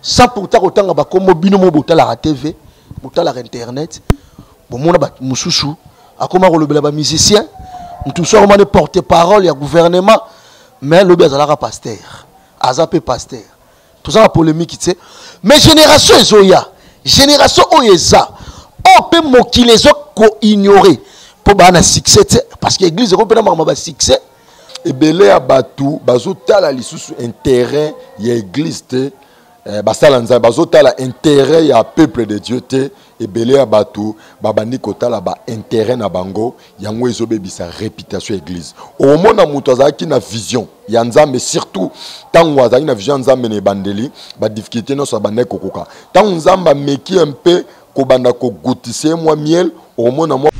sans pourtant autant ba comme bino mo botala la TV, botala la internet, bon mona ba mususu, akoma kolobela ba musicien, tout ça on porte-parole ya gouvernement, mais le bezala pasteur, azapé pasteur. Tout ça la polémique tu sais. Mais génération ezoya, génération oyeza, on peut moquer les autres ko ignorer pour ba na succès parce que l'église ko pena ma ba succès. Et belé à Batou, bazotala lisusu intérêt ya église te, basalanza bazotala intérêt ya peuple de Dieu te, et belé à Batou, babandi kotala ba intérêt na bango, yango ezobe bisa réputation église. Au moment où muto azaki na vision, ya nzambe surtout tango azaki na vision nzambe ne bandeli, ba difficulté no so bande kokoka. Tango nzamba meki un peu ko banda ko goutisse moi miel, au moment moi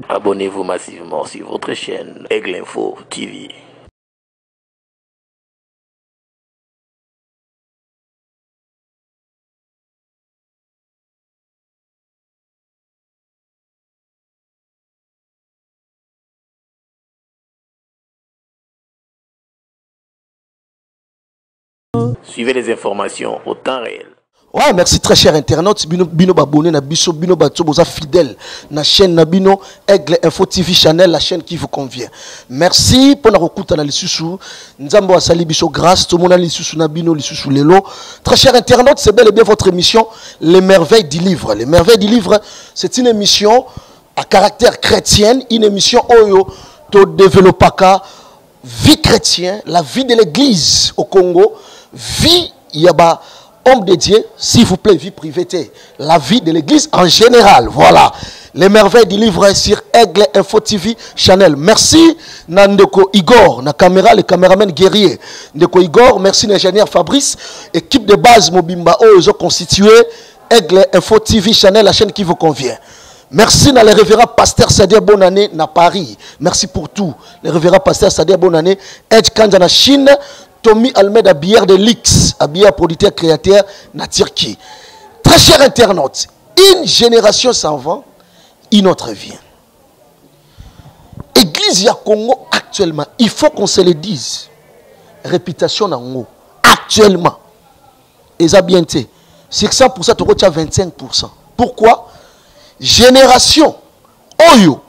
Abonnez-vous massivement sur votre chaîne Aigle Info TV. Suivez les informations au temps réel. Ouais, merci très cher internaute. Bino babonné na biso, bino batso boza fidèle na chaîne na bino Aigle Info TV Channel, la chaîne qui vous convient. Merci pour na kokuta na lisusu. Nzambo asali biso grâce to mona lisusu na bino lisusu lelo. Très cher internaute, c'est bel et bien votre émission Les Merveilles du Livre. Les Merveilles du Livre, c'est une émission à caractère chrétien, une émission oyo to développaka vie chrétienne, la vie de l'église au Congo, vie yaba homme de Dieu, s'il vous plaît, vie privée, la vie de l'église en général. Voilà. Les merveilles du livre sur Aigle Info TV Channel. Merci Nandeko Igor, na caméra, le caméraman guerrier. Ndeko Igor, merci l'ingénieur Fabrice, équipe de base Mobimba, ils ont constitué Aigle Info TV Channel, la chaîne qui vous convient. Merci à le révérend pasteur Sadia Bonannée na Paris. Merci pour tout. Le révérend pasteur Sadia Bonannée, Edge Kanja na Chine. Tommy Almeida, bière de l'X, bière producteur créateur na Turquie. Très cher internaute, une génération s'en va, une autre vient. Église ya Congo actuellement, il faut qu'on se le dise. Réputation en haut, actuellement. Et ça bien été. Sur 100%, tu retiens 25%. Pourquoi? Génération, Oyo,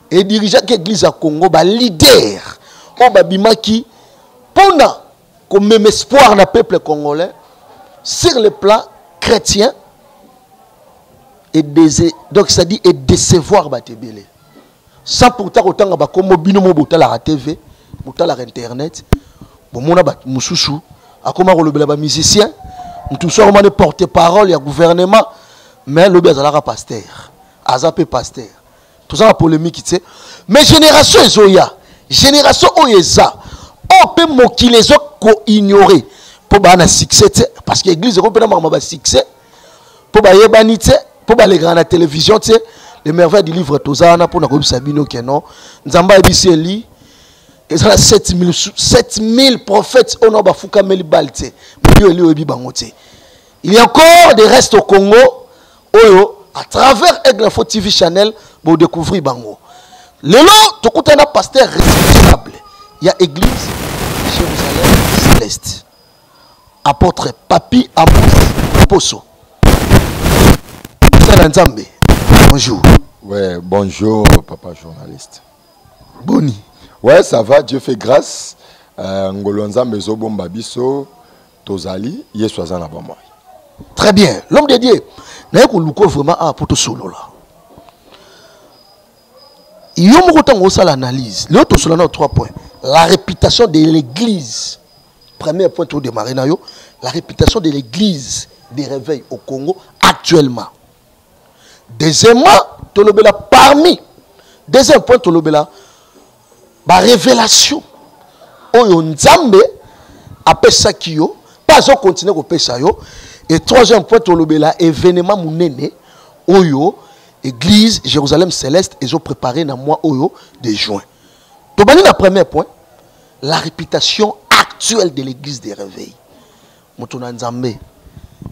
et dirigeant de l'église à Congo, bah leader, on va bimaki, pendant comme même espoir dans le peuple congolais sur le plan chrétien et donc ça dit et décevoir batebele sans pourtant autant ba comme bino mo botala la TV botala la internet bon mona ba mususu akoma kolobela ba musicien tout ça on porte-parole ya gouvernement mais le bezala pasteur azapé pasteur tout ça la polémique tu sais mais génération ezoya génération oyeza on peut moquer les autres ko ignorer pour ba na succès parce que l'église ko pena ma succès pour ba yebanité pour ba les grands la télévision tu sais les merveilles du livre tozana pour na ko bisabino ke non nzamba ebiseli et ça 7000 prophètes on ba fuka meli balte bio eli obi bango te il y a encore des restes au Congo oyo à travers Aigle Info TV Channel pour découvrir bango lelo to kutana pasteur responsable il y a église Jérusalem Céleste. Apôtre Papi Amos Poso. Bonjour. Ouais, bonjour, papa journaliste. Boni. Ouais, ça va, Dieu fait grâce. Ngolonza Mezo Bombabiso, Tozali, Yeswazan Abama. Très bien. L'homme de Dieu, n'a pas eu vraiment à pour solo là. Il y a un l'analyse. L'autre sur l'autre 3 points. La réputation de l'église. Premier point pour démarrer. La réputation de l'église des réveils au Congo actuellement. Deuxièmement, Tolobela parmi. Deuxième point, Tolobela. La révélation. Oyo Nzambe. Après ça, pas on continue au Pesayo. Et troisième point, Tolobela. Événement Mounene. Oyo. Église Jérusalem Céleste, ils ont préparé dans le mois de juin. Donc, le premier point, la réputation actuelle de l'église des réveils.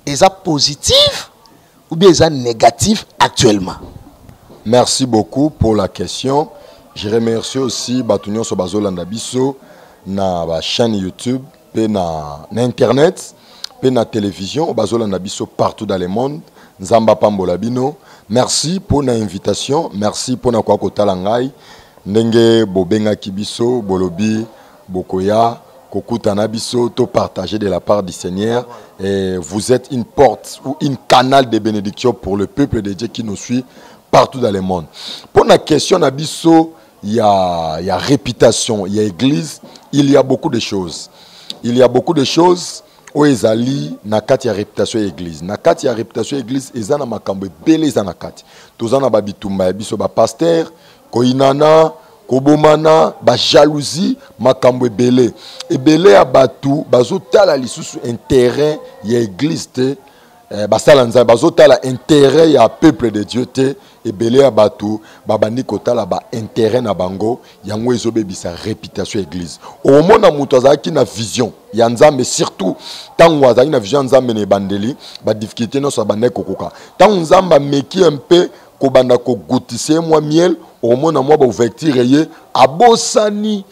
Est-ce positive ou bien est-ce négative actuellement? Merci beaucoup pour la question. Je remercie aussi Batunyon Sobazo Landabiso na ba chaîne YouTube, pe na internet, pe na télévision, bazola na biso partout dans le monde. Nzamba pambola bino. Merci pour l'invitation, merci pour na kwa kotala ngai. Ndenge bobenga kibiso, bolobi, bokoya, kokutana biso, to partager de la part du Seigneur. Et vous êtes une porte ou une canal de bénédiction pour le peuple de Dieu qui nous suit partout dans le monde. Pour la question nabiso, il y a réputation, il y a église, il y a beaucoup de choses. Il y a beaucoup de choses où ezali na kati ya réputation église. Na kati ya réputation église, ezana makambo belé ezana kati. Tozana ba bitumba biso ba pasteur, koinana, kobomana, ba jalousie, makambo belé. Ebele ya batu bazotala lisusu intérêt ya église te. Basalanza bazotala intérêt ya peuple de Dieu te. Ebele ya batu babandi kotala ba intérêt na bango yango ezobebisa réputation église. Au mona mutu azaki na vision ya nzambe, surtout tango azaki na vision nzambe ne bandeli ba difficulté no sa bande kokoka. Tango nzamba meki un peu ko banda ko goutissé moi miel, au mona moi ba ouverture ye abosani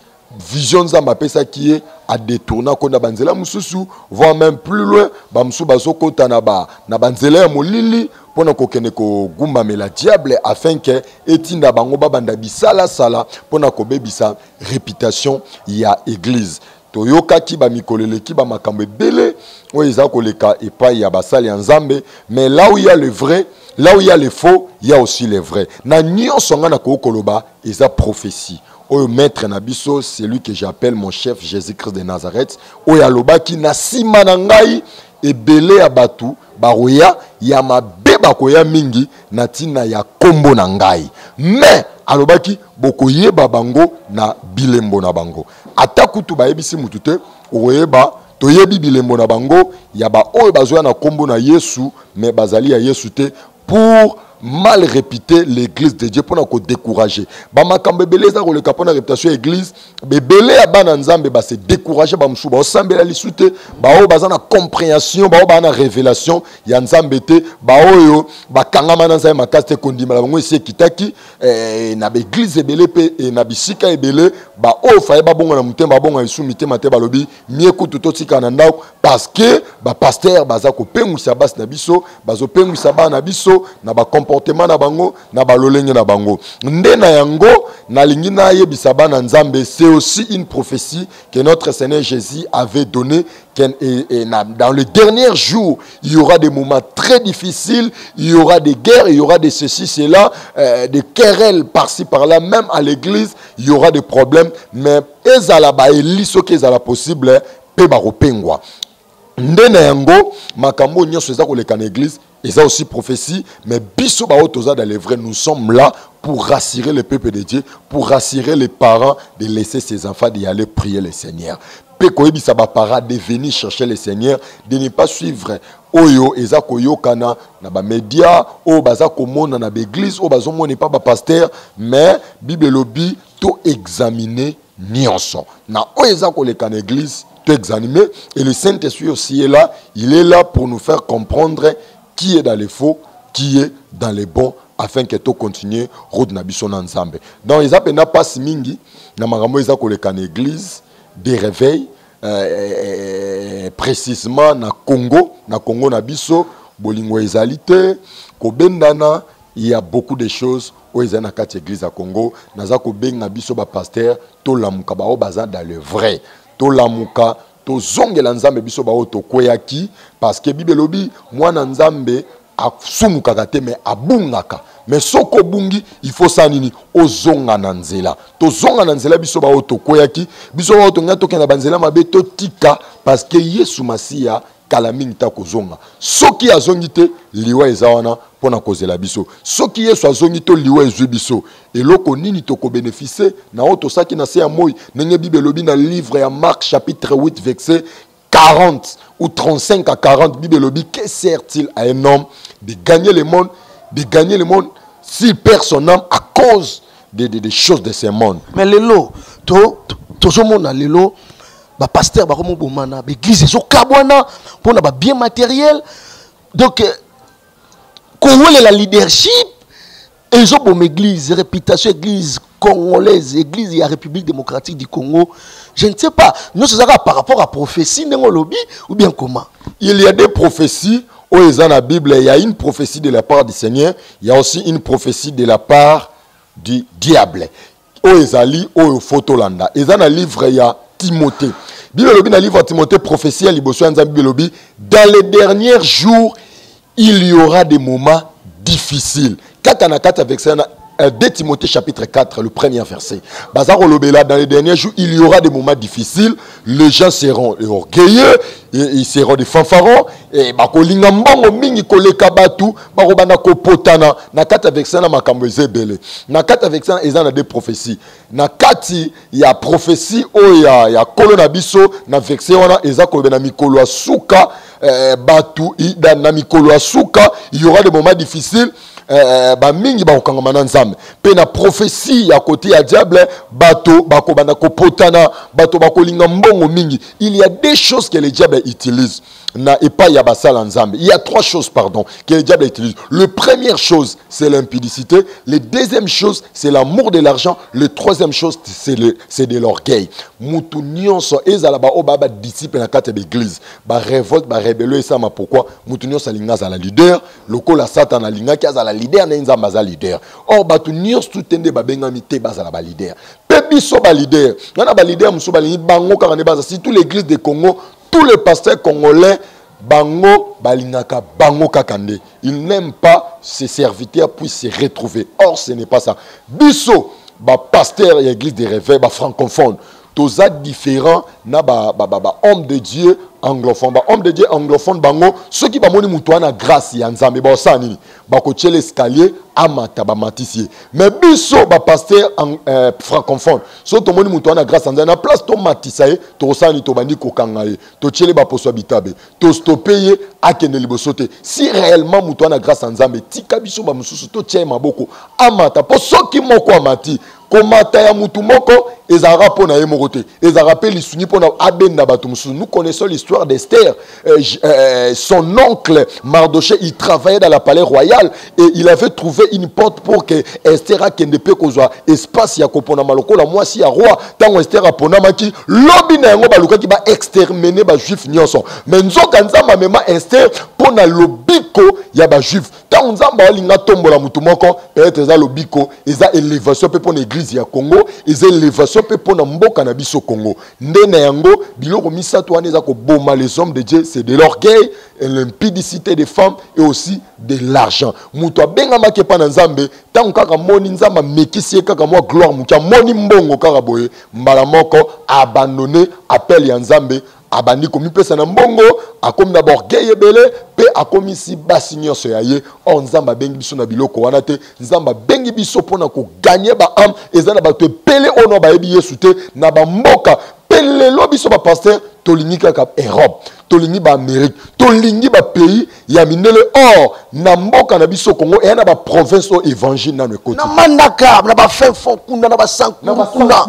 vision nzamba pesa qui est à détourner kona banzela mususu, voire même plus loin ba musu bazokota na banzela ya molili pona kokene ko gumba mela diable afin que etinda bango babanda bisala sala pona ko bebisa réputation ya église. Toyoka ki ba mikolele ki ba makambe belé o eza koleka epai ya basali ya nzambe, mais là où il y a le vrai, là où il y a le faux, il y a aussi le vrai. Na nyonso nga na ko koloba eza prophétie. Oyo maître nabiso, c'est lui que j'appelle mon chef Jésus-Christ de Nazareth. Oyo alobaki na sima na ngai ebele ya batu baroya ya mabe bakoya mingi na tina ya kombo na ngai. Mais alobaki bokoyeba bango na bilembo na bango. Ata kutu bayebisi mutu te oyeba toyebi bilembo na bango ya ba oyo bazoya na kombo na Yesu, mais bazali ya Yesu te pour mal répéter l'église de Dieu pour nous décourager. Ba makambe beleza ko le kapona réputation église, bebele ya bana nzambe ba se décourager ba msuba o sambela lisute, ba o bazana compréhension, ba o bana révélation ya nzambe te, ba oyo ba kangama na nzambe makaste kondima la bango ese kitaki na ba église ebele pe na bisika ebele, ba o faye ba bonga na mutemba bonga isu mitema te balobi mie kutu totika na ndao parce que ba pasteur baza ko pengwisa bas na biso, bazo pengwisa ba na biso na ba comportement na bango na balolenge na bango nde na yango na lingi na yebisa bana nzambe. C'est aussi une prophétie que notre Seigneur Jésus avait donné dans le dernier jour il y aura des moments très difficiles, il y aura des guerres, il y aura des ceci cela, des querelles par-ci par-là, même à l'église il y aura des problèmes, mais ezala ba eliso ke ezala possible pe ba kopengwa nde na yango makambo nyonso eza koleka na église. Et ça aussi prophétie, mais biso ba otoza dans les vrais, nous sommes là pour rassurer le peuple de Dieu, pour rassurer les parents de laisser ses enfants d'y aller prier le Seigneur. Peko ebisa ba para de venir chercher le Seigneur, de ne pas suivre oyo eza koyokana na ba média o baza komona na l'église o bazo mona pas ba pasteur, mais Bible lobi to examiner nyonso. Na o eza koleka na église, to examiner, et le Saint-Esprit aussi est là, il est là pour nous faire comprendre qui est dans les faux, qui est dans les bons, afin que tout continue route na biso na nzambe. Donc ils appellent pas mingi na makambo eza koleka na église des réveils précisément na Congo na biso bolingo ezalité kobendana. Il y a beaucoup de choses où ils ont na kati église à Congo naza ko benga biso ba pasteur to lamuka ba o baza dans le vrai to lamuka to zongela nzambe biso ba oto kweyaki parce que Bible lobi mwana nzambe asumukaka te mais abungaka, mais soko bungi il faut ça nini ozonga na nzela to zonga na nzela biso ba oto kweyaki biso ba oto ngato kena banzela mabe to tika parce que Yesu Masia kala mingi ta kozonga soki azongi te liwa ezawana pona kozela biso soki Yesu azongi to liwa ezwi biso eloko nini to ko bénéficier na oto saki na se ya moi nenge Bible lobi na livre ya Marc chapitre 8 verset 40 ou 35 à 40 Bible lobi que sert-il à un homme de gagner le monde s'il perd son âme à cause des choses de ce monde. Mais lelo to mona lelo ba pasteur ba komo bomana ba église zo kabwana pona ba bien matériel donc ko wele la leadership et zo bom église réputation église congolaise, église de la République démocratique du Congo, je ne sais pas. Nous sommes par rapport à prophétie, ou bien comment? Il y a des prophéties. Dans la Bible, il y a une prophétie de la part du Seigneur. Il y a aussi une prophétie de la part du diable. Ezali, Fotolanda. Et dans le livre, il y a Timothée. Bible dans le livre de Timothée, prophétie à Liboso, dans les derniers jours, il y aura des moments difficiles. Avec ça, 2 Timothée chapitre 4, le premier verset. Dans les derniers jours, il y aura des moments difficiles. Les gens seront orgueilleux, ils seront des fanfarons. Et bakolinga mbongo mingi koleka batu, bakobana kopotana. Nakati avec ça na makambo ezebele. Nakati avec ça ezana des prophéties. Nakati ya prophétie o ya kolo na biso na verset wana eza kolobena mikolo asuka batu na mikolo asuka, il y aura des moments difficiles. Mingi bakokangama na nzambe pe na prophétie ya côté ya diable bato bakobana kopotana bato bakolinga mbongo mingi. Il y a des choses que le diable utilise na epa ya basala nzambe. Il y a 3 choses pardon que le diable utilise. Le première chose c'est l'impudicité, le deuxième chose c'est l'amour de l'argent, le troisième chose c'est de l'orgueil. Mutu nyonso ezala ba obaba disciple na kati ya église ba révolte ba rébellion esama pourquoi mutu nyonso alinga za la leader lokola satan alinga ki azala leader na nzamba za leader. Or batu nyonso tutende ba bengami te bazala ba leader. Pe biso ba leader. Yana ba leader muso ba lingi bango kaka ne baza si toute l'église de Congo, tous les pasteurs congolais bango balingaka bango kakande. Ils n'aiment pas ces serviteurs puissent se retrouver. Or ce n'est pas ça. Biso ba pasteur et église de réveil ba francophone. Tous différents na ba homme de Dieu anglophone. Ba homme de Dieu anglophone bango ceux qui ba moni mutu na grâce ya nzambe ba osani ba ko tchele escalier amata ba matisier. Mais biso ba pasteur francophone so to moni mutu na grâce nzambe na place to matisaye to osani to bandi ko kangaye to tchele ba poso bitabe to stopeye akene libosote. Si réellement mutu na grâce nzambe tika biso ba mususu to tchema maboko amata po soki moko amati komata ya mutu moko ezara pona ye mokote ezara pe lisuni pona abenda batu mususu. Nous connaissons l'histoire d'Esther. Son oncle Mardoché, il travaillait dans la palais royal et il avait trouvé une porte pour que Esther akende pe kozwa espace ya kopona maloko la mwasi ya roi. Tango Esther apona maki lobi na yango baluka ki ba exterminer ba juif nyonso. Mais nzoka nzamba mema Esther pona lobiko ya ba juif. Tango nzamba alinga tombola mutu moko peut-être eza lobiko eza élévation pe pona église ya Congo, eza élévation pe pona mboka na biso Congo. Ndena yango biloko misato wana eza ko boma les hommes de Dieu, c'est de l'orgueil et l'impudicité des femmes et aussi de l'argent. Mutu abenga make pa na nzambe tango kaka moni nzamba mekisi kaka mwa gloire mutu moni mbongo kaka boye mbala moko abandonner appel ya nzambe abandi komi pesa na mbongo akomi na borgueil ebele pe akomi si basi nyonso ya ye. O nzamba bengi biso na biloko wana te, nzamba bengi biso pona ko gagner ba âme eza na bato pele ono ba yebi Yesu te na ba mboka pele lo biso ba pasteur tolingi kaka Europe tolingi ba Amérique tolingi ba pays ya minele. Or na mboka na biso Congo et na ba province o évangile na nekoti na mandaka na ba fin fond kuna na ba sankuru kuna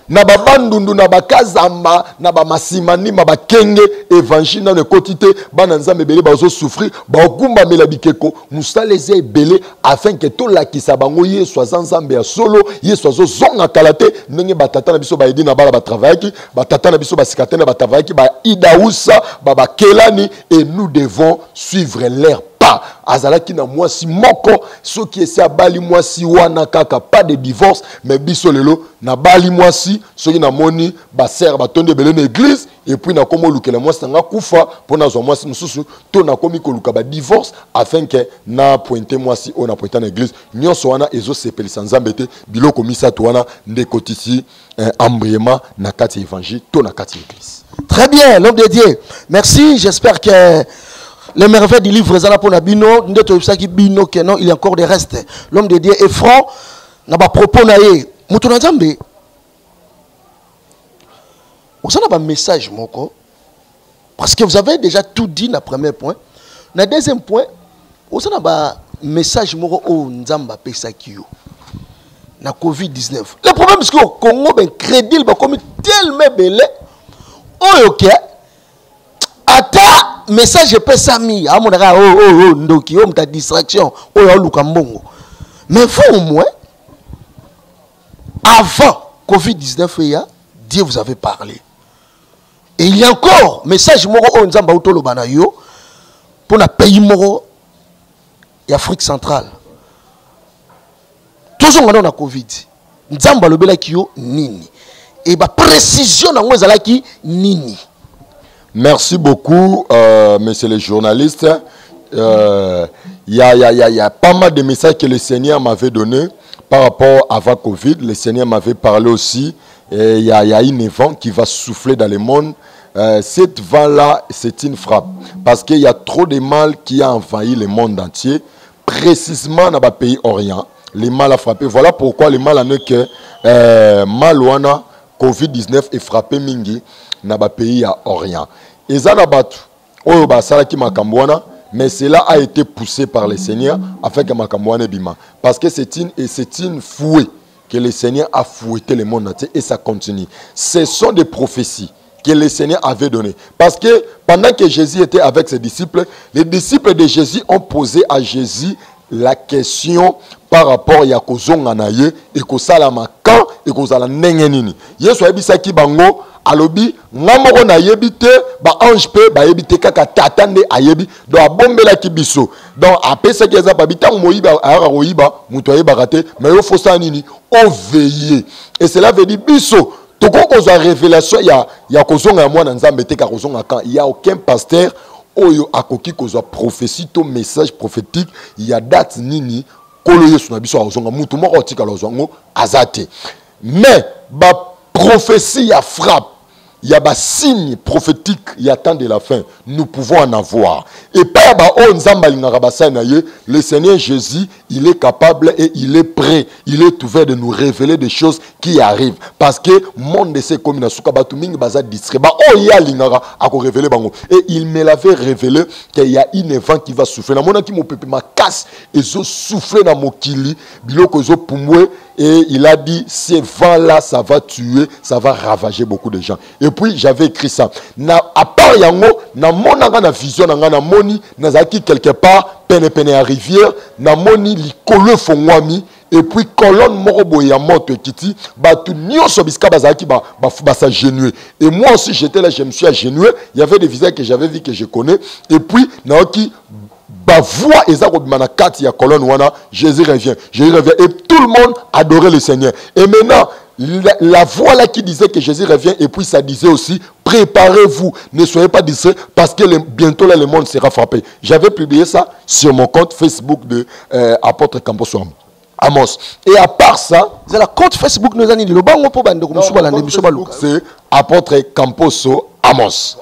na ba bandundu na ba kazamba na ba masimani ma ba kenge évangile na nekoti te bana nzambe belé bazo souffrir ba gumba mela bikeko musaleze belé afin que to lakisa bango Yesu nzambe ya solo Yesu azo zonga kalate ndenge batata na biso ba edi na bala ba travailler batata na biso ba sikate na ba travailler ba idaousa baba kelani et nous devons suivre l'air pas azalaki na mwasi moko soki esi abali mwasi wana kaka pas de divorce mais biso lelo na bali mwasi soki na moni ba sœur batonde belé na église et puis na komo lukela mwasi nga kufa pona zo mwasi mususu to na komi koluka ba divorce afin que na pointer mwasi on a pointer na église nyonso wana ezo sepelisa nzambe te biloko misato wana ndekotisi embriement na kati évangile to na kati église. Très bien, l'homme de Dieu. Merci, j'espère que les merveilles du livre Zala pour Nabino, Bino, que non, il y a encore des restes. L'homme de Dieu est franc, n'a pas propos naïe. Moutouna Zambé. Vous avez un message, moko. Parce que vous avez déjà tout dit dans le premier point. Dans le deuxième point, vous avez un message, moko, au Nzamba Pesakio. Na Covid-19. Le problème, c'est que au Congo, ben crédit, comme tellement belé. Oh, ok. Ata message pesa mi amonaka ndoki ta distraction luka mbongo. Mais vous au moins Avant Covid-19, Dieu vous avait parlé. Et il y a encore message moro Nzamba Utolo Banayo pour le pays moro et Afrique centrale. Toujours on a Covid. Nzamba lobela kiyo nini. Et ba précision dans ngozala ki nini. Merci beaucoup, messieurs les journalistes. Il y a pas mal de messages que le Seigneur m'avait donnés par rapport à avant Covid. Le Seigneur m'avait parlé aussi. Il y a un vent qui va souffler dans le monde. Cette vent-là, c'est une frappe. Parce qu'il y a trop de mal qui a envahi le monde entier. Précisément dans le pays orient. Le mal a frappé. Voilà pourquoi le mal en est que Malouana, Covid-19 est frappé Mingi dans le pays orient. Et ça, mais cela a été poussé par le Seigneur afin que Makambouane bima. Parce que c'est une fouée que le Seigneur a fouetté le monde entier et ça continue. Ce sont des prophéties que le Seigneur avait données. Parce que pendant que Jésus était avec ses disciples, les disciples de Jésus ont posé à Jésus la question par rapport à Yakozonga naye et Kosalama quand et Kozala nengenini. Yesu ebisaki bango alobi ngamoko na yebite ba ange pe ba yebite kaka tatande ayebi do abombela kibiso donc apesa keza babita moyiba ara royiba muto ayeba raté mais yo fosa nini on veiller et cela veut dire biso toko kozwa révélation ya kozonga mwana nzambe te ka kozonga quand il y a aucun pasteur oyo akoki kozwa prophétie to message prophétique il y a date nini kolo yesu na biso kozonga mutu moko otika lozwango azate mais ba prophétie ya frappe. Il y a des signes prophétiques, il y a temps de la fin. Nous pouvons en avoir. Et par le Seigneur Jésus, il est capable et il est prêt. Il est ouvert de nous révéler des choses qui arrivent. Parce que le monde de ces communes, et il me l'avait révélé qu'il y a une vent qui va souffler. Et il a dit, ces vents-là, ça va tuer, ça va ravager beaucoup de gens. Et puis, j'avais écrit ça. À part yango, na monanga na vision, na moni, na zaki quelque part, pene à rivière, na moni li kolo fongwami, et puis colonne morobo ya moto kiti, ba tout nyonso biska bazaki ba s'agenouer. Et moi aussi, j'étais là, je me suis agenoué. Il y avait des visages que j'avais vu, que je connais. Et puis, naoki, ba voix ya colonne wana Jésus revient et tout le monde adorait le Seigneur. Et maintenant la voix là qui disait que Jésus revient et puis ça disait aussi préparez-vous, ne soyez pas distraits parce que bientôt là le monde sera frappé. J'avais publié ça sur mon compte Facebook de apôtre Camposo Amos. Et à part ça, c'est la compte Facebook nous a dit le bango pour bande c'est apôtre Camposo Amos.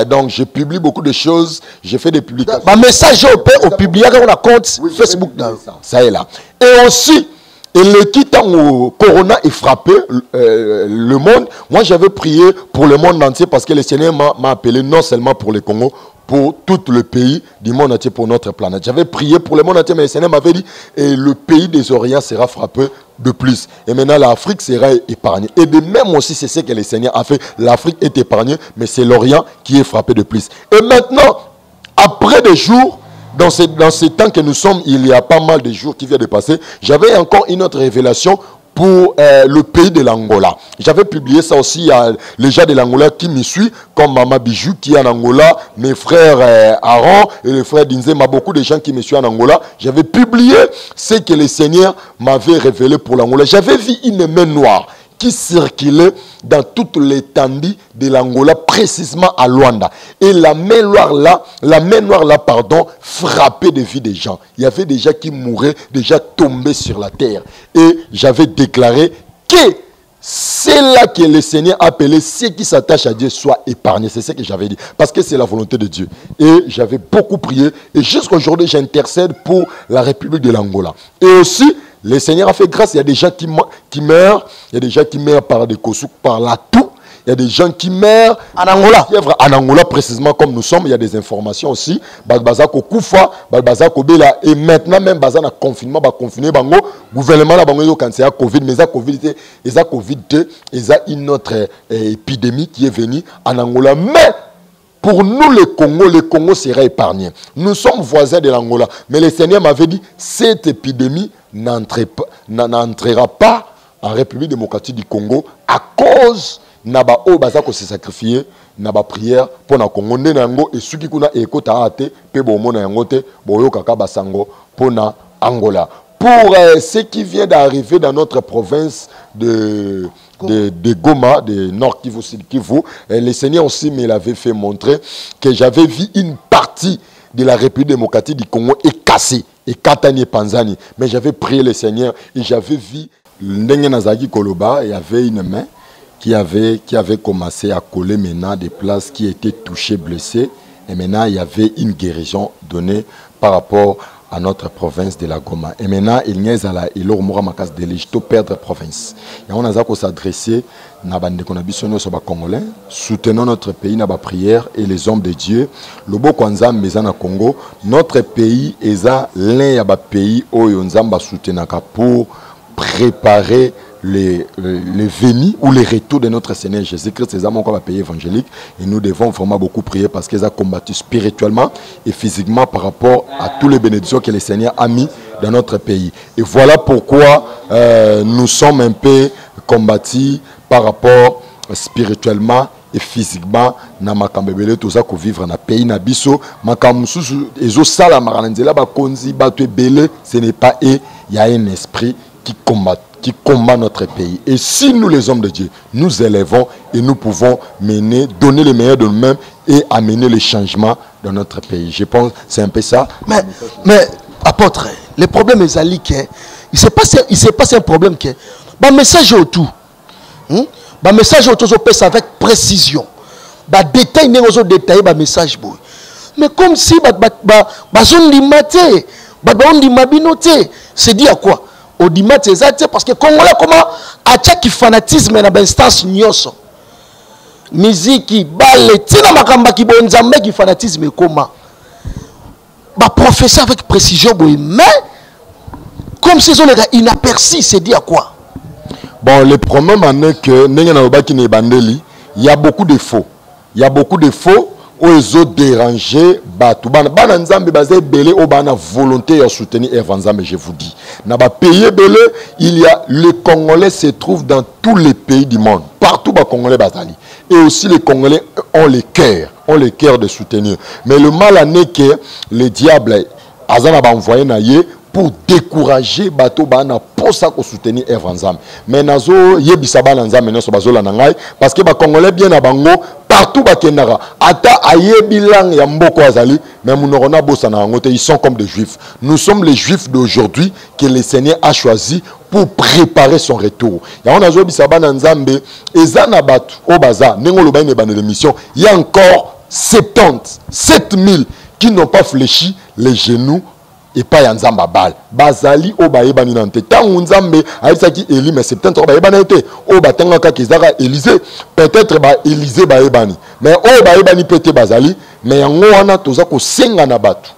Donc, je publie beaucoup de choses. Je fais des publications. Ma message au public, on a compte Facebook. Ça est là. Et aussi, le temps où Corona est frappé le monde, moi j'avais prié pour le monde entier parce que le Seigneur m'a appelé non seulement pour le Congo, pour tout le pays du monde entier, pour notre planète. J'avais prié pour le monde entier, mais le Seigneur m'avait dit, et le pays des Orients sera frappé de plus. Et maintenant, l'Afrique sera épargnée. Et de même aussi, c'est ce que le Seigneur a fait. L'Afrique est épargnée, mais c'est l'Orient qui est frappé de plus. Et maintenant, après des jours, dans ces temps que nous sommes, il y a pas mal de jours qui viennent de passer, j'avais encore une autre révélation pour le pays de l'Angola. J'avais publié ça aussi, il y a les gens de l'Angola qui me suivent, comme Maman Bijou qui est en Angola, mes frères Aaron et les frères Dinzema, beaucoup de gens qui me suivent en Angola. J'avais publié ce que le Seigneur m'avait révélé pour l'Angola. J'avais vu une main noire qui circulait dans toute l'étendue de l'Angola, précisément à Luanda. Et la main noire là, frappait des vies des gens. Il y avait des gens qui mouraient, déjà tombés sur la terre. Et j'avais déclaré que c'est là que le Seigneur appelait ceux qui s'attachent à Dieu soient épargnés. C'est ce que j'avais dit. Parce que c'est la volonté de Dieu. Et j'avais beaucoup prié. Et jusqu'à aujourd'hui, j'intercède pour la République de l'Angola. Et aussi, le Seigneur a fait grâce. Il y a des gens qui meurent. Il y a des gens qui meurent par des kosuk, par la toux. Il y a des gens qui meurent en Angola. En Angola, précisément comme nous sommes, il y a des informations aussi. Balbazako Koufa, Balbazako Bela. Et maintenant, même Bazana confinement, confiné, bango, gouvernement là, bango, quand c'est Covid, mais ça Covid, et ça Covid, et ça une autre épidémie qui est venue en Angola. Mais pour nous, le Congo sera épargné. Nous sommes voisins de l'Angola. Mais le Seigneur m'avait dit, cette épidémie n'entrera pas en République démocratique du Congo à cause naba o bazako se sacrifier naba prière pour na Congo nenango et ceux qui kuna ekota ate pe bomona yango te boyo kaka basango pour na Angola. Pour ce qui vient d'arriver dans notre province de Goma, de Nord Kivu, Sud Kivu, le Seigneur aussi me l'avait fait montrer que j'avais vu une partie de la République démocratique du Congo est cassée, et Katani et Panzani. Mais j'avais prié le Seigneur et j'avais vu Ndenge Nazaki Koloba, il y avait une main qui avait commencé à coller maintenant des places qui étaient touchées, blessées. Et maintenant, il y avait une guérison donnée par rapport à notre province de la Goma. Et maintenant, il n'y a pas de l'Égypte perdre province. Et on a s'adresser à Congolais, soutenons notre pays dans la prière et les hommes de Dieu. Le beau Kwanza Mezana Congo, notre pays est l'un des pays où on a soutenu pour préparer les venus ou les retours de notre Seigneur Jésus-Christ. C'est encore un pays évangélique et nous devons vraiment beaucoup prier parce qu'ils ont combattu spirituellement et physiquement par rapport à tous les bénédictions que le Seigneur a mis dans notre pays. Et voilà pourquoi nous sommes un peu combattus par rapport spirituellement et physiquement na makambebele toza ko vivre na pays na biso makamususu ezo sala maranzela ba konzi ba to ebele, ce n'est pas eux, il y a un esprit qui combat notre pays. Et si nous, les hommes de Dieu, nous élevons et nous pouvons donner le meilleur de nous-mêmes et amener le changement dans notre pays. Je pense que c'est un peu ça. Mais apôtre, le problème est Ali que il s'est passé un problème que bah message autour. Bah message autour se passe avec précision. Bah détail n'est pas détaillé bah message boy. Mais comme si bah zone limité, bah on dit mabinoté, c'est dit à quoi? Au dimat c'est parce que Congolais comment attaque fanatisme na instance nyoso musique balle tina makamba ki bonzambe ki fanatisme comment ba professeur avec précision mais comme ces on est inaperçu, c'est dit à quoi? Bon, le problème est que il y a beaucoup de faux, où ils ont dérangé Batou. Bana Nzambe basé belé au bana volonté à soutenir Evanzambe, je vous dis. N'a pas payé belé, il y a les Congolais se trouvent dans tous les pays du monde, partout bas Congolais basali. Et aussi les Congolais ont les cœurs de soutenir. Mais le mal est que le diable Azana ba envoyé naïe pour décourager bateau bana pour ça qu'on soutenir Evanzambe. Mais nazo yebisa bana Nzambe non so bazola nangai parce que ba Congolais bien na bango partout bakendara ata ayebilang ya mboko azali mais munorona bossa na ngote ils sont comme des juifs. Nous sommes les juifs d'aujourd'hui que le Seigneur a choisi pour préparer son retour. Ya on a zo bisaba na Nzambe ezana batu o baza nengolo ba ne banele mission. Il y a encore 7000 qui n'ont pas fléchi les genoux et pas Nzamba bal. Bazali o baebani nante. Tant Nzambe aïsaki Eli mais 70 o baebani été. O batanga ka kizara Élysée. Peut-être ba Élysée baebani. Mais o baebani pété bazali. Mais yango wana toza ko senga na batu.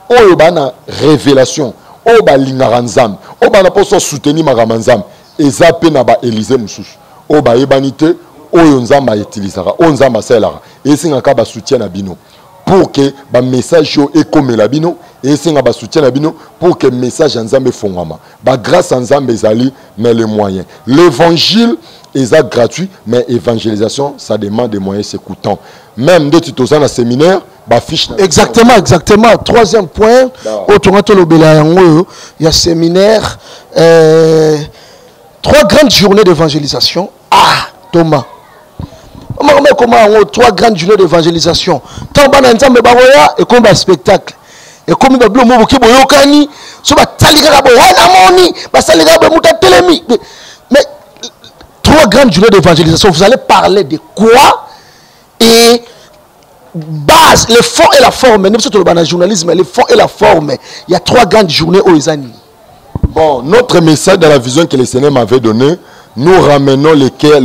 O bana révélation. O ba lingara Nzambe. O bana poso soutenir makama Nzambe. Eza pe na ba Élysée mususu. O baebani te. O Nzamba utilisera. O Nzamba selara. Et singa ka ba soutien na bino. Pour que le message soit comme la bino et c'est un soutien la bino pour que le message Nzambe fongama. Grâce à Nzambe zali mais les moyens. L'évangile est gratuit mais l'évangélisation ça demande des moyens s'écoutant. Même de tutos dans séminaire fiche. Exactement. Troisième point, autour il y a séminaire 3 grandes journées d'évangélisation. Ah, Thomas. Comment 3 grandes journées d'évangélisation. Tant que Nzambe baroya et comme un spectacle. Et comme il y a boyokani, so ba taliga ba wana moni, ba saliga ba muta telemi. Mais 3 grandes journées d'évangélisation, vous allez parler de quoi? Et base, le fond et la forme. Même si tu es journalisme, le fond et la forme. Il y a 3 grandes journées aux Izani. Bon, notre message dans la vision que le Seigneur m'avait donnée, nous ramenons le cœur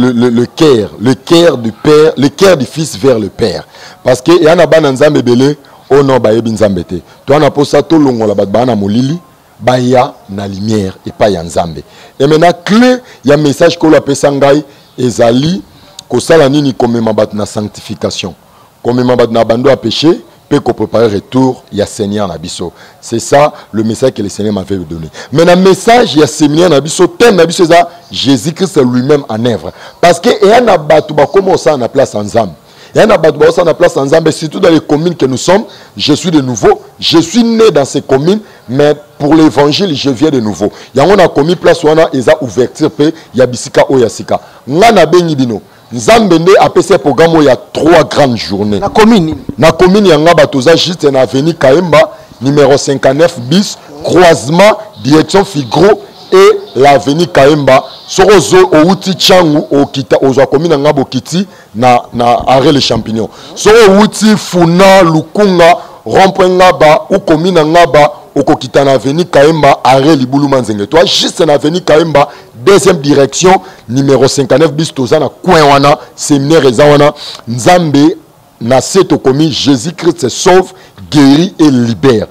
du Père, le cœur du Fils vers le Père. Parce que il y a un Nzambe belé, oh non, ba yebi Nzambe te. Toi na posa to longo la ba na molili, ba ya na lumière et pas ya Nzambe. Et maintenant clé, il y a message que la pesangai ezali ko sala nini komema bat na sanctification. Komema bat na bando a péché, peut préparer retour, il y a Seigneur Nabiso. C'est ça le message que le Seigneur m'avait donné. Mais dans le message, il y a Seigneur Nabiso, thème Nabiso, c'est ça, Jésus-Christ lui-même en œuvre. Parce que il y a un abattu, comment ça en place ensemble. Il y a un abattu, ça en place ensemble, surtout dans les communes que nous sommes. Je suis de nouveau, je suis né dans ces communes, mais pour l'évangile, je viens de nouveau. Il y a un commis place où on a ouverture, il y a Bisika ou Yasika. Ngana Benibino. Nzambende a fait ce programme où il y a 3 grandes journées. La commune. La commune, il y a un batoza juste en avenue Kaemba, numéro 59 bis, croisement, direction Figro et l'avenue Kaemba. Sorozo au Outi Changu au Kita, aux commune en Ngabokiti, na arrêt les champignons. Soro Outi Funa, Lukunga, Rompengaba, ou commune en Ngaba, au Kokita na avenue Kaemba, arrêt Libulu Manzenge. Toi, juste en avenue Kaemba, deuxième direction, numéro 59 bis, Tozana, Kouenwana, séminaire Ezawana, Nzambe, na cette commune, Jésus-Christ se sauve, guérit et libère.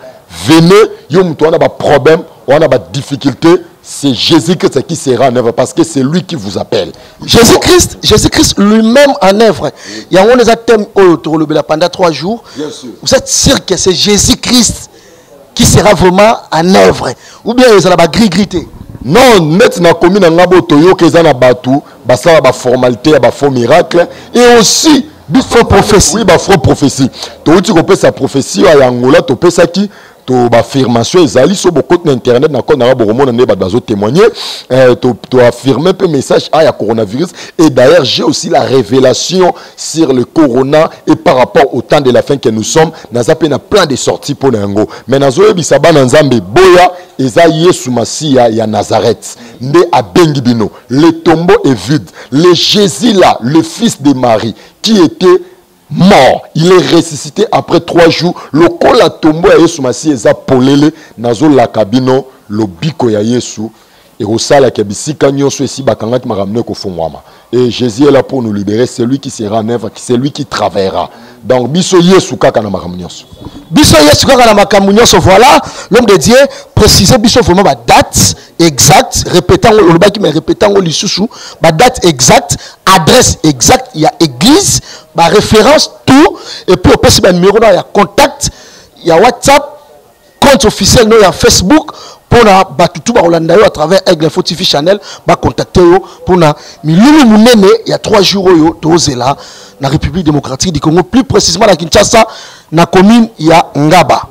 Venez, yom on a des problèmes, on a des difficultés, c'est Jésus-Christ qui sera en œuvre parce que c'est lui qui vous appelle. Jésus-Christ lui-même en œuvre. Il y a un thème pendant 3 jours. Bien sûr. Vous êtes sûr que c'est Jésus-Christ qui sera vraiment en œuvre? Ou bien ils ont la gris-grité? Non, maintenant, commune en Ngabo Toyo, qu'ils en a battu, ça va formalité, va faux miracle, et aussi, faux prophétie. Oui, faux prophétie. Tu peux sa prophétie à Angola, tu peux ça qui, tu affirmation, ils allaient sur beaucoup d'internet, d'accord, dans le monde, on a témoigné, tu affirmes un peu message à coronavirus, et d'ailleurs, j'ai aussi la révélation sur le corona, et par rapport au temps de la fin que nous sommes, nous avons plein de sorties pour Nango. Mais nous avons Bisaba Nanzambe Boya, Eza Yesu Masia ya Nazareth, né à Bengibino. Le tombeau est vide. Le Jésus là, le fils de Marie, qui était mort, il est ressuscité après 3 jours. Le col à tombeau à Yesu Masia Eza Polele, Nazo la cabino, le biko ya Yesu. Et au sala qui bisika nyonso esi bakanga qui m'a ramené ko fongwama. Et Jésus est là pour nous libérer, c'est lui qui sera en œuvre, c'est lui qui travaillera. Donc biso Yesu kaka na makambo nyonso. Biso Yesu kaka na makambo nyonso, voilà, l'homme de Dieu préciser biso vraiment la date exacte, répétant le baki mais répétant le lisusu, la date exacte, adresse exacte, il y a église, la référence tout et puis au possible numéro là, il y a contact, il y a WhatsApp, compte officiel, il y a Facebook. Pour na batutu ba Rolanda à travers Aigle Info TV Channel ba contacter yo pour na milulu munene il y a 3 jours yo tozela na République démocratique du Congo, plus précisément à Kinshasa na commune ya Ngaba.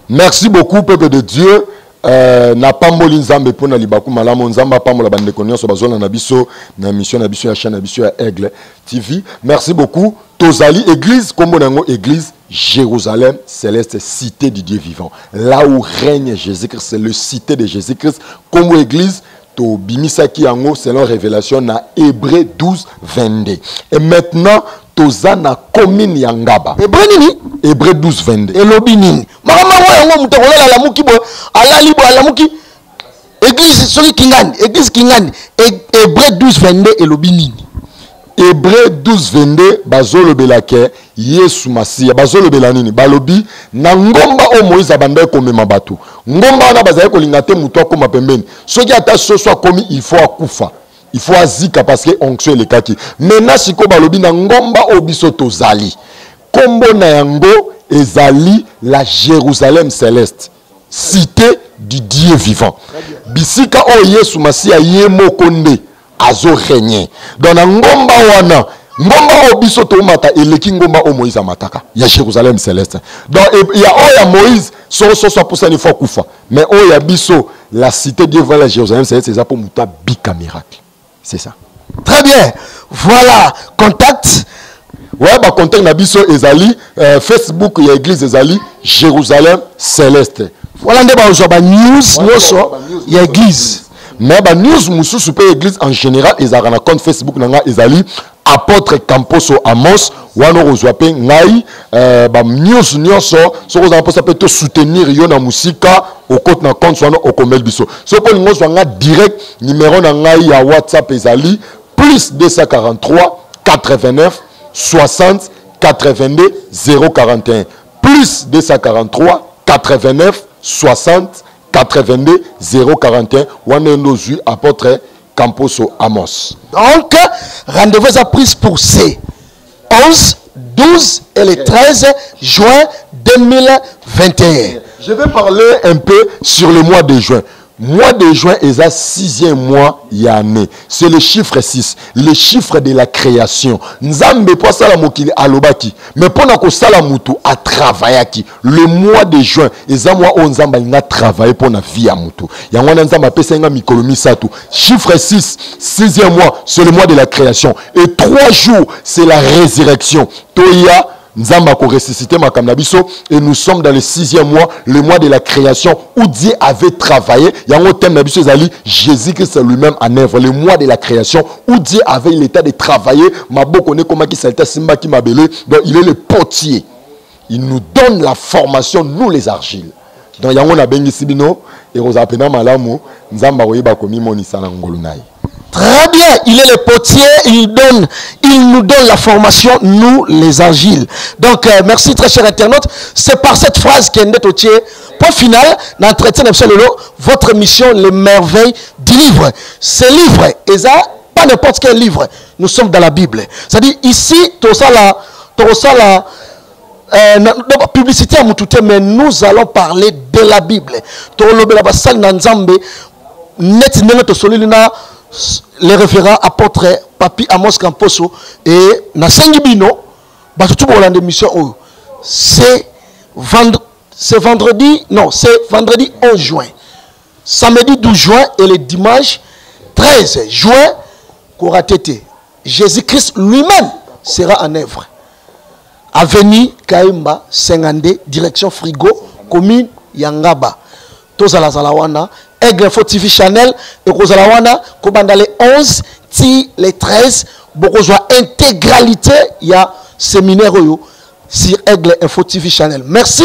Merci beaucoup peuple de Dieu. Na pamboli nzambe pour na libaku malamu nzamba pambola bande konyoso bazona na biso na mission na biso ya chaîne na biso ya Aigle TV. Merci beaucoup. Tozali église kombo nango église Jérusalem céleste, cité du Dieu vivant. Là où règne Jésus-Christ, c'est le cité de Jésus-Christ. Comme église, to bimisaki yango selon révélation na Hébreu 12 22. Et maintenant toza na commune ya Ngaba. Hébreu 12 22. Et lobinini. Mama yango mutakola la muki bo alali bo alamuki. Église soli kingani, église kingani. Hébreu 12 22 et lobinini. Hébreu 12 22 bazolo belake Yesu Masia bazolo belanini balobi na ngomba o Moïse abanda komema batu ngomba wana bazali kolinga te mutu akoma pembeni soki ata soso akomi il faut akufa il faut azika parce que onction le kaki maintenant siko balobi na ngomba o biso tozali kombo na yango ezali la Jérusalem céleste cité du Dieu vivant bisika o Yesu Masia yemo konde azo régner dans la ngomba wana ngomba o biso to mata eleki ngomba o Moïse amataka ya Jérusalem céleste donc il y a o ya Moïse so pour ça il faut kufa mais o ya biso la cité Dieu voilà Jérusalem céleste c'est ça pour muta bika miracle c'est ça. Très bien, voilà contact. Ouais ba contact na biso ezali Facebook ya église ezali Jérusalem céleste voilà ndeba ozoba news noso ya église. Mais bah news mususu pe église en général ils ont un compte Facebook nanga ezali apôtre Camposo Amos wano ozwape ngai ba news nyonso so ko za peut te soutenir yo na musika au compte na compte wano okomel biso so ko ngo zwanga direct numéro na ngai ya WhatsApp ezali plus 243 89 60 82 041 plus 243 89 60 82 041 Wanendozu apôtre Camposo Amos. Donc rendez-vous à prise pour C. 11, 12 et le 13 juin 2021. Je vais parler un peu sur le mois de juin. Mois de juin est le 6e mois année. C'est le chiffre 6, le chiffre de la création. Nzambe po sala mokili alobaki, mais pendant que sala mutu a travaillaki. Le mois de juin est un mois où Nzamba a travaillé pour la vie à mutu. Yangwana Nzamba pesa nga mikolo misatu. Chiffre 6, 6e mois, c'est le mois de la création. Et 3 jours, c'est la résurrection. Toya Nzamba ko ressuscité makamna biso, et nous sommes dans le 6e mois, le mois de la création où Dieu avait travaillé. Yango thème na biso ezali Jésus-Christ lui-même en œuvre, le mois de la création où Dieu avait l'état de travailler. Maboko ne koma ki salta simba ki mabele, donc il est le potier. Il nous donne la formation, nous les argiles. Donc yango na bengi sibino et rozapena malamu Nzamba oyeba komi monisa na ngolu nayi. Très bien, il est le potier, il nous donne la formation, nous les argiles. Donc, merci très cher internaute. C'est par cette phrase qui est au point final, l'entretien votre mission, les merveilles du livre. Ce livre, et ça, pas n'importe quel livre, nous sommes dans la Bible. C'est-à-dire, ici, tout ça là, publicité à Moutouté, mais nous allons parler de la Bible. Les référents apôtres Papi Amos Camposo et Nasengi Bino, c'est vendredi 11 juin, samedi 12 juin et le dimanche 13 juin, Koratete. Jésus-Christ lui-même sera en œuvre. Avenue Kaimba, 52, direction Frigo, commune Yangaba. Tozalazalawana. Aigle Info TV Channel et Rosalawana, Kobanda les 11, les 13, Bokozwa intégralité, il y a séminaire sur Aigle Info TV Channel. Merci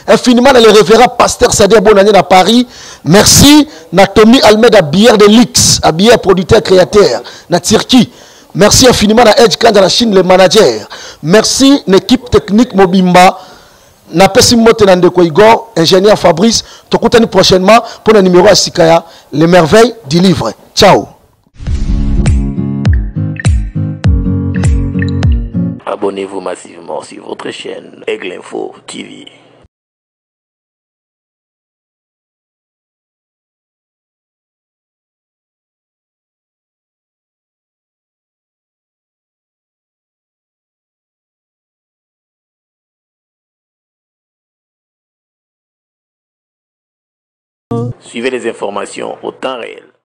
infiniment à le révérend pasteur Sadia Bonani à Paris. Merci Natomi Almeida, bière de Lix, à bière producteur créateur, na Turquie. Merci infiniment à Edge Kand à la Chine, le manager. Merci l'équipe technique Mobimba. Na pesi mote na ndeko Igor, ingénieur Fabrice, tokutani prochainement pour le numéro à Sikaya, les merveilles du livre. Ciao. Abonnez-vous massivement sur votre chaîne Aigle Info TV. Suivez les informations au temps réel.